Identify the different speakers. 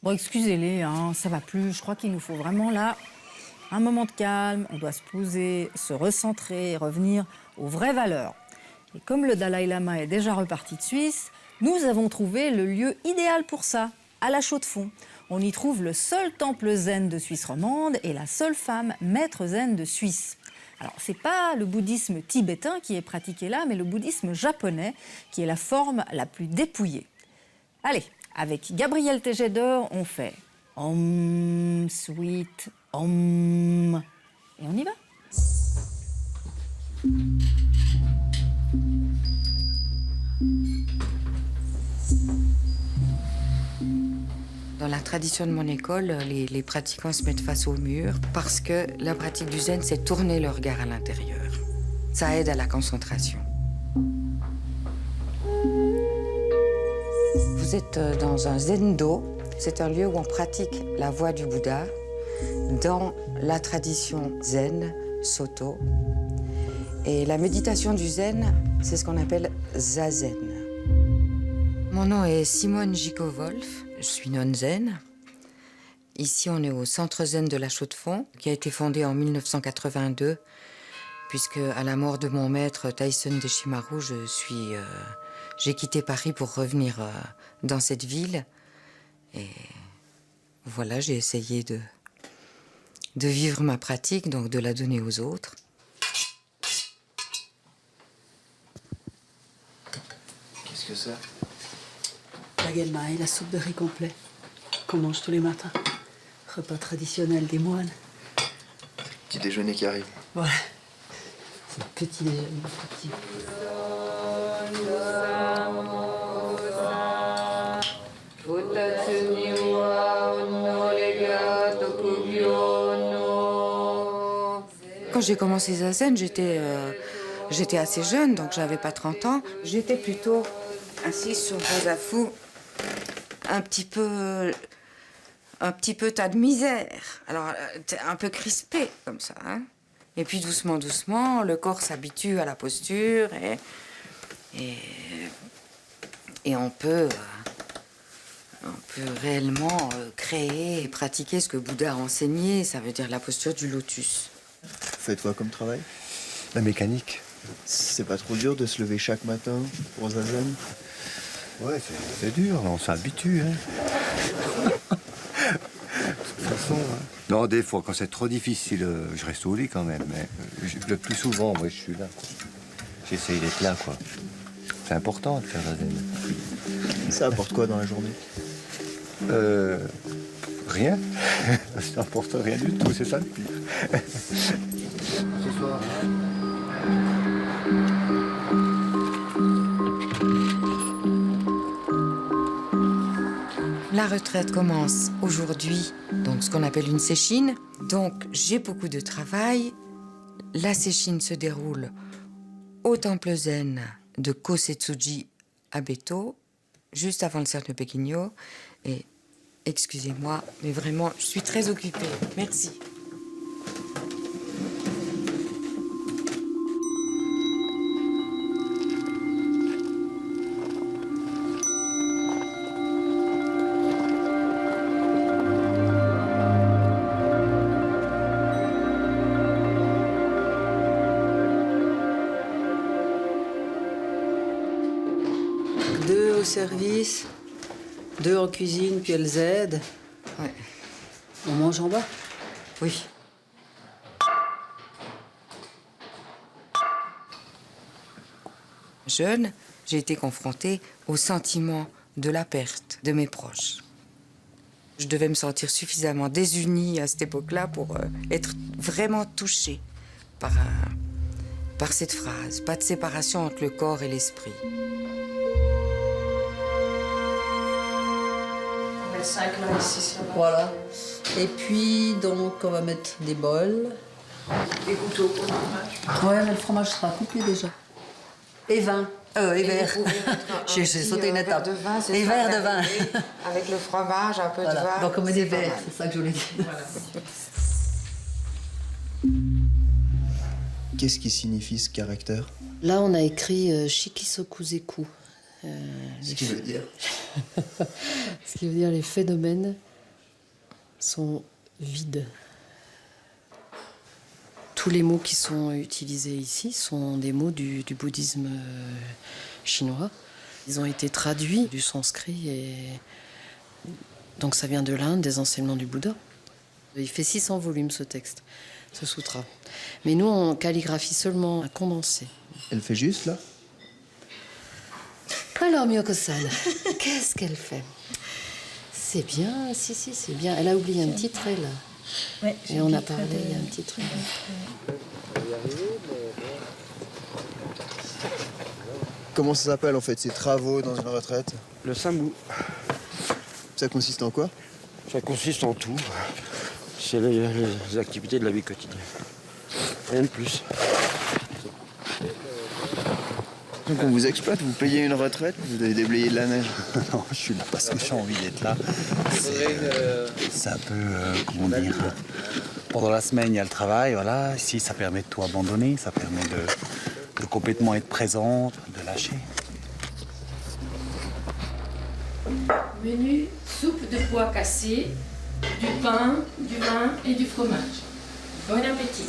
Speaker 1: Bon, excusez-les, hein, ça va plus. Je crois qu'il nous faut vraiment là un moment de calme. On doit se poser, se recentrer et revenir aux vraies valeurs. Et comme le Dalai Lama est déjà reparti de Suisse, nous avons trouvé le lieu idéal pour ça, à la Chaux-de-Fonds. On y trouve le seul temple zen de Suisse romande et la seule femme maître zen de Suisse. Alors, c'est pas le bouddhisme tibétain qui est pratiqué là, mais le bouddhisme japonais, qui est la forme la plus dépouillée. Allez, avec Gabriel Tégédor, on fait Om, sweet, Om. Et on y va.
Speaker 2: Dans la tradition de mon école, les pratiquants se mettent face au mur parce que la pratique du zen, c'est tourner le regard à l'intérieur. Ça aide à la concentration. Vous êtes dans un zendo. C'est un lieu où on pratique la voie du Bouddha dans la tradition zen, Soto. Et la méditation du zen, c'est ce qu'on appelle zazen. Mon nom est Simone Gico-Wolf. Je suis nonne zen. Ici, on est au centre zen de la Chaux-de-Fonds, qui a été fondé en 1982, puisque à la mort de mon maître Tyson Deshimaru, j'ai quitté Paris pour revenir dans cette ville. Et voilà, j'ai essayé de vivre ma pratique, donc de la donner aux autres.
Speaker 3: Qu'est-ce que c'est?
Speaker 4: La genmai, la soupe de riz complet, qu'on mange tous les matins. Repas traditionnel des moines.
Speaker 3: Petit déjeuner qui arrive.
Speaker 4: Voilà. C'est le petit déjeuner. Petit.
Speaker 2: Quand j'ai commencé Zazen, j'étais assez jeune, donc j'avais pas 30 ans. J'étais plutôt assise sur Zafu, un petit peu tas de misère. Alors, un peu crispé comme ça. Hein. Et puis doucement, doucement, le corps s'habitue à la posture et on peut réellement créer et pratiquer ce que Bouddha a enseigné, ça veut dire la posture du lotus.
Speaker 3: Faites quoi comme travail?
Speaker 5: La mécanique.
Speaker 3: C'est pas trop dur de se lever chaque matin pour Zazen?
Speaker 5: Ouais, c'est dur, on s'habitue. Hein. De toute façon, hein. Non, des fois, quand c'est trop difficile, je reste au lit quand même. Mais le plus souvent, moi, je suis là. J'essaye d'être là, quoi. C'est important de faire Zazen.
Speaker 3: Ça apporte quoi dans la journée?
Speaker 5: Rien. Ça n'apporte rien du tout, c'est ça le pire. Ce soir.
Speaker 2: La retraite commence aujourd'hui, donc ce qu'on appelle une séchine. Donc j'ai beaucoup de travail. La séchine se déroule au temple zen de Kosetsuji à Beto, juste avant le cercle de Pequigno. Et excusez-moi, mais vraiment, je suis très occupée. Merci.
Speaker 4: Deux au service, deux en cuisine, puis elles aident.
Speaker 2: Ouais.
Speaker 4: On mange en bas.
Speaker 2: Oui. Jeune, j'ai été confrontée au sentiment de la perte de mes proches. Je devais me sentir suffisamment désunie à cette époque-là pour être vraiment touchée par cette phrase. Pas de séparation entre le corps et l'esprit.
Speaker 6: On met le 5 là, ici, sur la...
Speaker 4: Voilà. Et puis, donc, on va mettre des bols.
Speaker 6: Des couteaux pour le fromage.
Speaker 4: Ouais, mais le fromage sera coupé déjà. Et vin. Et verre. J'ai sauté une étape.
Speaker 2: De vin, c'est
Speaker 4: Et
Speaker 2: ça,
Speaker 4: verre de vin.
Speaker 2: avec le fromage, un peu
Speaker 4: Voilà.
Speaker 2: de vin.
Speaker 4: Donc, on met des
Speaker 2: c'est pas
Speaker 4: verres,
Speaker 2: mal.
Speaker 4: c'est ça que je voulais dire.
Speaker 3: Qu'est-ce qui signifie ce caractère?
Speaker 4: Là, on a écrit Shikisokuzeku.
Speaker 3: Ce qui veut dire?
Speaker 4: Ce qui veut dire les phénomènes sont vides. Tous les mots qui sont utilisés ici sont des mots du bouddhisme chinois. Ils ont été traduits du sanskrit et donc ça vient de l'Inde, des enseignements du Bouddha. Il fait 600 volumes ce texte, ce sutra. Mais nous, on calligraphie seulement un condensé.
Speaker 3: Elle fait juste là?
Speaker 4: Alors, Miyoko-san, qu'est-ce qu'elle fait? C'est bien, si, c'est bien. Elle a oublié un petit trait, là.
Speaker 1: Ouais,
Speaker 4: et on a parlé, il y a un petit trait.
Speaker 3: Comment ça s'appelle en fait, ces travaux dans une retraite?
Speaker 7: Le sambu,
Speaker 3: Ça consiste en quoi?
Speaker 7: ça consiste en tout. C'est les activités de la vie quotidienne. Rien de plus.
Speaker 3: Donc on vous exploite, vous payez une retraite, vous allez déblayer de la neige.
Speaker 8: Non, je suis là parce que j'ai envie d'être là. C'est un peu, comment dire, pendant la semaine, il y a le travail, voilà. Ici, ça permet de tout abandonner, ça permet de complètement être présente, de lâcher.
Speaker 9: Menu, soupe de pois cassés, du pain, du vin et du fromage. Bon appétit.